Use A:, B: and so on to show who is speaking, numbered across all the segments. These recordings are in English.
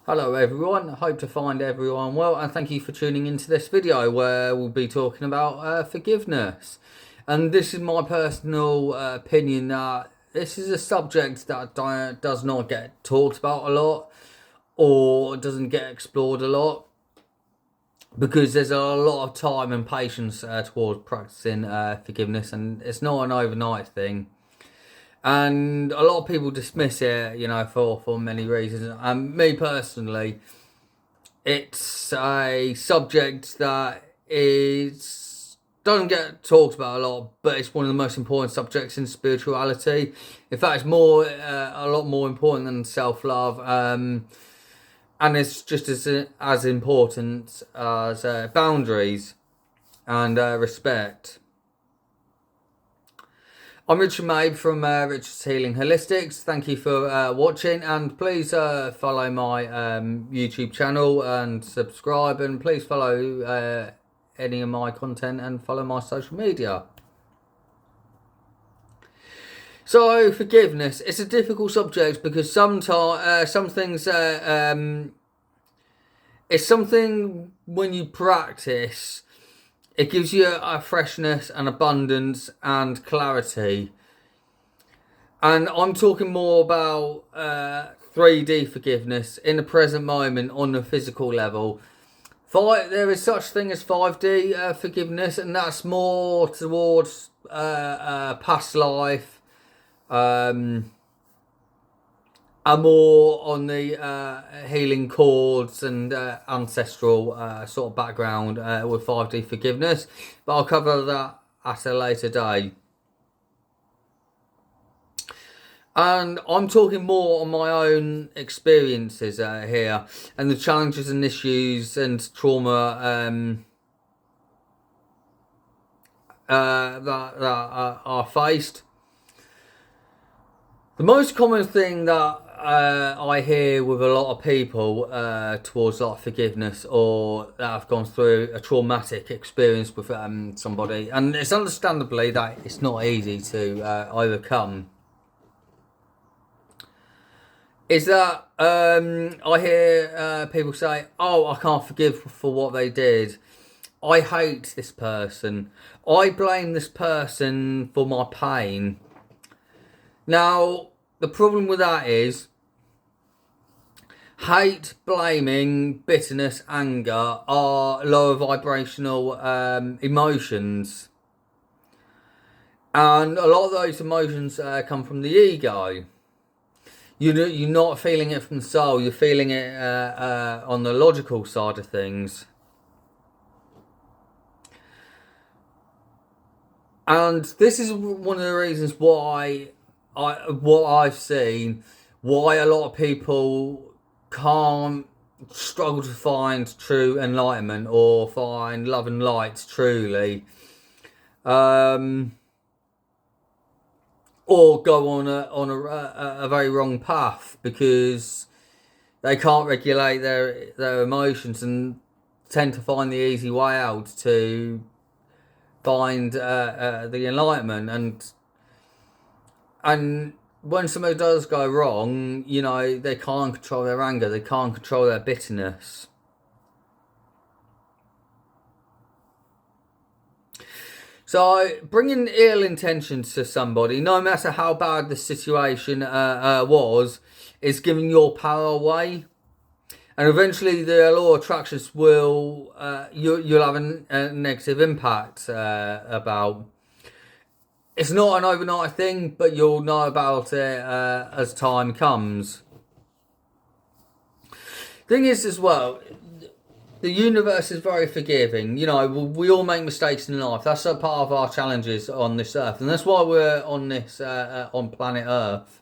A: Hello everyone, I hope to find everyone well, and thank you for tuning into this video where we'll be talking about forgiveness. And this is my personal opinion that this is a subject that does not get talked about a lot or doesn't get explored a lot, because there's a lot of time and patience towards practicing forgiveness, and it's not an overnight thing. And a lot of people dismiss it, for many reasons. And me personally, it's a subject that doesn't get talked about a lot, but it's one of the most important subjects in spirituality. In fact, it's a lot more important than self-love, and it's just as important as boundaries and respect. I'm Richard Mabe from Richard's Healing Holistics. Thank you for watching, and please follow my YouTube channel and subscribe, and please follow any of my content and follow my social media. So forgiveness, it's a difficult subject because sometimes some things it's something when you practice, it gives you a freshness and abundance and clarity. And I'm talking more about 3D forgiveness in the present moment on the physical level. There is such thing as 5D forgiveness, and that's more towards past life, and more on the healing chords and ancestral sort of background with 5D forgiveness, but I'll cover that at a later day. And I'm talking more on my own experiences here, and the challenges and issues and trauma that are faced. The most common thing that I hear with a lot of people towards forgiveness, or that have gone through a traumatic experience with somebody, and it's understandably that it's not easy to overcome, is that I hear people say, "Oh, I can't forgive for what they did. I hate this person. I blame this person for my pain." Now, the problem with that is hate, blaming, bitterness, anger are lower vibrational emotions. And a lot of those emotions come from the ego. You're not feeling it from the soul, you're feeling it on the logical side of things. And this is one of the reasons why what I've seen, why a lot of people can't struggle to find true enlightenment or find love and light truly, or go on a very wrong path because they can't regulate their emotions and tend to find the easy way out to find the enlightenment. And when something does go wrong, they can't control their anger, they can't control their bitterness. So bringing ill intentions to somebody, no matter how bad the situation was, is giving your power away. And eventually the law of attractions will, you'll have a negative impact about. It's not an overnight thing, but you'll know about it as time comes. Thing is as well, the universe is very forgiving. We all make mistakes in life. That's a part of our challenges on this earth, and that's why we're on this on planet Earth,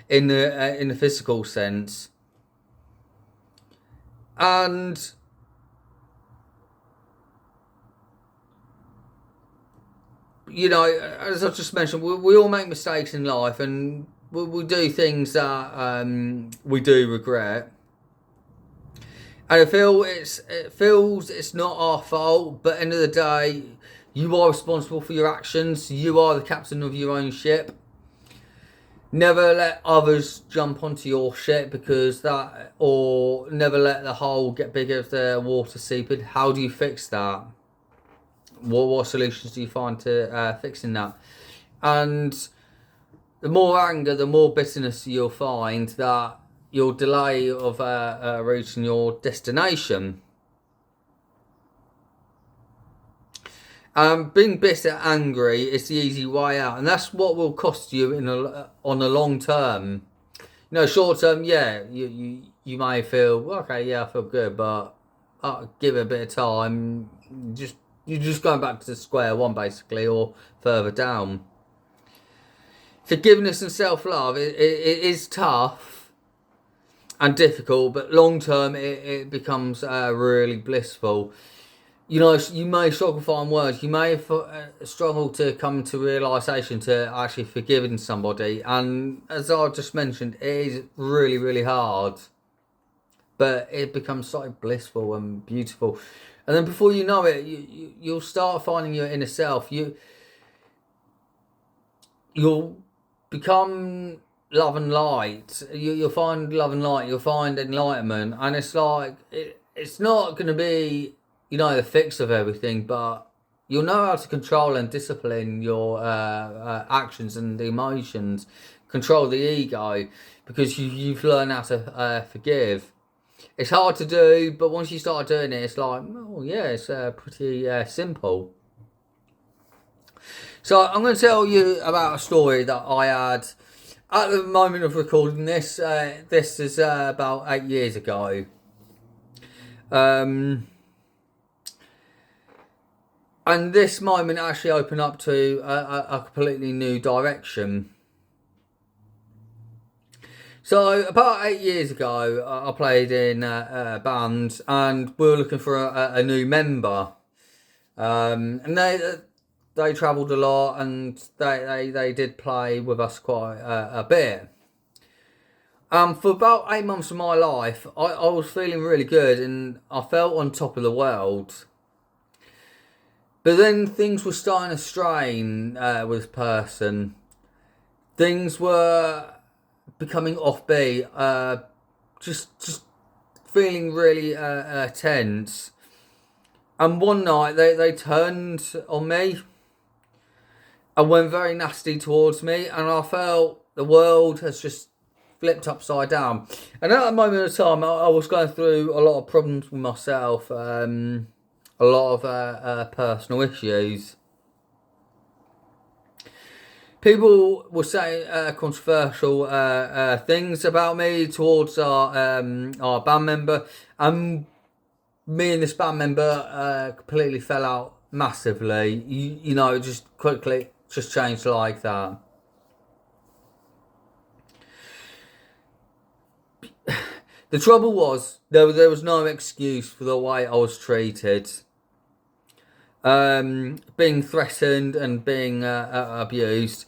A: in the physical sense. And as I just mentioned, we all make mistakes in life, and we do things that we do regret. And it feels it's not our fault, but at the end of the day, you are responsible for your actions. You are the captain of your own ship. Never let others jump onto your shit because that, or never let the hole get bigger if the water seeping. How do you fix that? What solutions do you find to fixing that? And the more anger, the more bitterness you'll find that your delay of reaching your destination. Being bitter, angry is the easy way out, and that's what will cost you on a long term. Short term, yeah, you may feel okay, yeah, I feel good, but give it a bit of time. You're just going back to square one basically, or further down. Forgiveness and self love it is tough and difficult, but long term it becomes really blissful. You may struggle to find words. You may struggle to come to realisation to actually forgiving somebody. And as I just mentioned, it is really, really hard. But it becomes so blissful and beautiful. And then before you know it, you'll start finding your inner self. You'll become love and light. You'll find love and light. You'll find enlightenment. And it's like, it's not going to be the fix of everything, but you'll know how to control and discipline your actions and emotions, control the ego, because you've learned how to forgive. It's hard to do, but once you start doing it, it's like, oh yeah, it's pretty simple. So I'm going to tell you about a story that I had at the moment of recording this. This is about 8 years ago. And this moment actually opened up to a completely new direction. So about 8 years ago, I played in a band, and we were looking for a new member. And they travelled a lot, and they did play with us quite a bit. For about 8 months of my life, I was feeling really good, and I felt on top of the world. But then things were starting to strain with this person. Things were becoming offbeat. Just feeling really tense. And one night they turned on me and went very nasty towards me, and I felt the world has just flipped upside down. And at that moment of time, I was going through a lot of problems with myself. A lot of personal issues. People will say controversial things about me towards our band member, and me and this band member completely fell out massively. Just quickly, just changed like that. The trouble was there was no excuse for the way I was treated. Being threatened and being abused,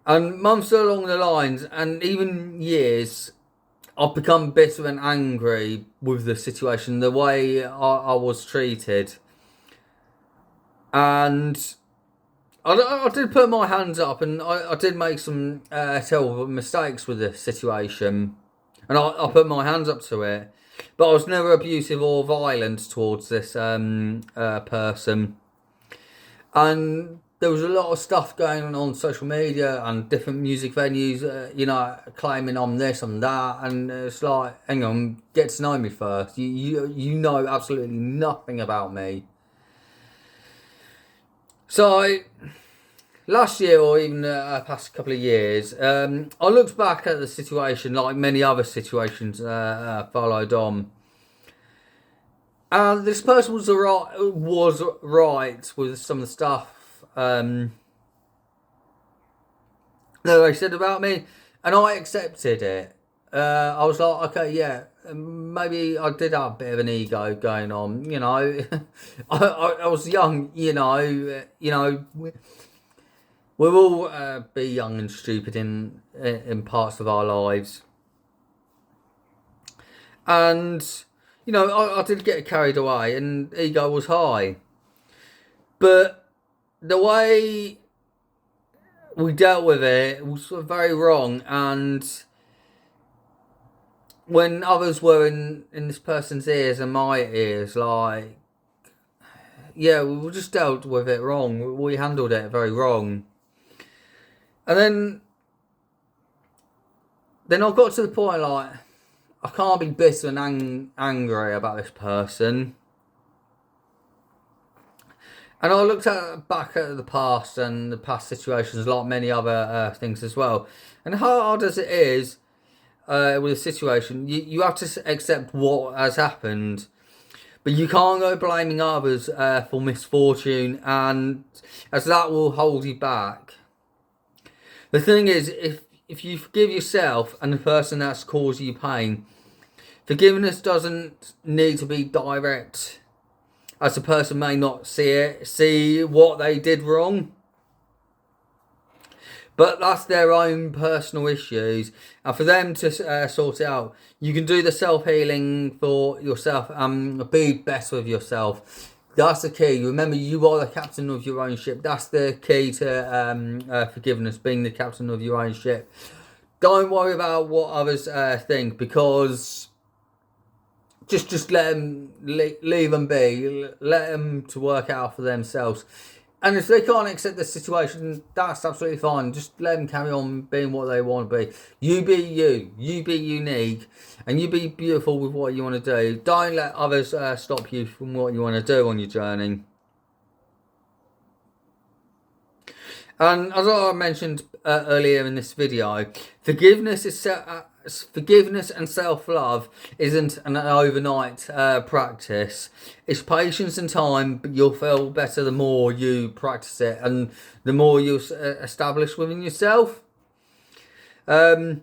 A: and months along the lines, and even years, I've become bitter and angry with the situation, the way I was treated, and I did put my hands up, and I did make some terrible mistakes with the situation, and I put my hands up to it, but I was never abusive or violent towards this person. And there was a lot of stuff going on social media and different music venues, claiming I'm this, I'm that. And it's like, hang on, get to know me first. You know absolutely nothing about me. So, last year, or even past couple of years, I looked back at the situation like many other situations followed on. And this person was right with some of the stuff that they said about me, and I accepted it. I was like, okay, yeah, maybe I did have a bit of an ego going on, I was young, we'll all be young and stupid in parts of our lives, and I did get carried away, and ego was high. But the way we dealt with it. It was very wrong, and when others were in this person's ears and my ears, like, yeah, we just dealt with it wrong. We handled it very wrong. And then I got to the point, like, I can't be bitter and angry about this person. And I looked back at the past and the past situations, like many other things as well. And how hard as it is with a situation, you have to accept what has happened. But you can't go blaming others for misfortune, and as that will hold you back. The thing is, if you forgive yourself and the person that's caused you pain, forgiveness doesn't need to be direct, as the person may not see what they did wrong. But that's their own personal issues, and for them to sort it out. You can do the self-healing for yourself and be best with yourself. That's the key. Remember, you are the captain of your own ship. That's the key to forgiveness, being the captain of your own ship. Don't worry about what others think, because just let them, leave them be. Let them to work out for themselves. And if they can't accept the situation, that's absolutely fine. Just let them carry on being what they want to be. You be you. You be unique. And you be beautiful with what you want to do. Don't let others stop you from what you want to do on your journey. And as I mentioned earlier in this video, forgiveness and self-love isn't an overnight practice. It's patience and time, but you'll feel better the more you practice it and the more you establish within yourself. In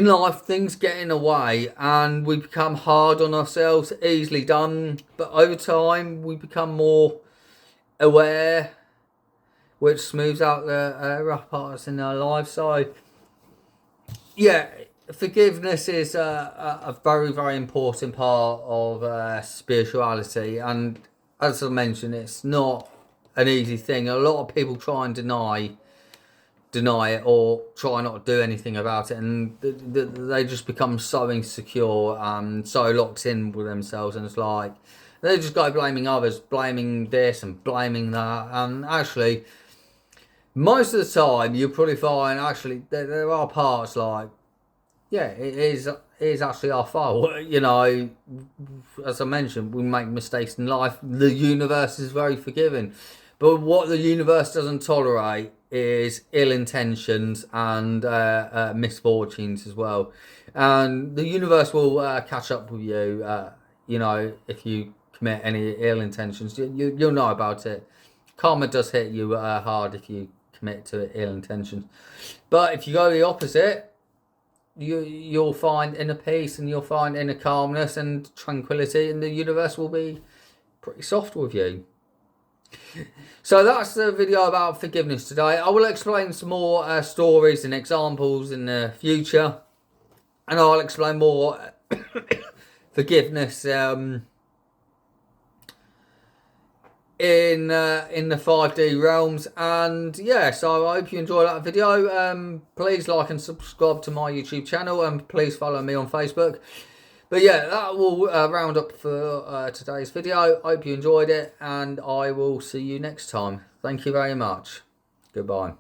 A: life, things get in the way and we become hard on ourselves, easily done, but over time we become more aware, which smooths out the rough parts in our life. So, yeah, forgiveness is a very, very important part of spirituality. And as I mentioned, it's not an easy thing. A lot of people try and deny it or try not to do anything about it. And they just become so insecure and so locked in with themselves. And it's like, they just go blaming others, blaming this and blaming that. And actually, most of the time, you'll probably find, actually, there are parts like, yeah, it is actually our fault. You know, as I mentioned, we make mistakes in life. The universe is very forgiving. But what the universe doesn't tolerate is ill intentions and misfortunes as well. And the universe will catch up with you, you know, if you commit any ill intentions. You'll know about it. Karma does hit you hard if you commit to ill intentions. But if you go the opposite, you'll find inner peace and you'll find inner calmness and tranquility, and the universe will be pretty soft with you. So that's the video about forgiveness today. I will explain some more stories and examples in the future, and I'll explain more forgiveness in the 5D realms. And yeah, so I hope you enjoyed that video. Please like and subscribe to my YouTube channel, and please follow me on Facebook. But yeah, that will round up for today's video. Hope you enjoyed it, and I will see you next time. Thank you very much. Goodbye.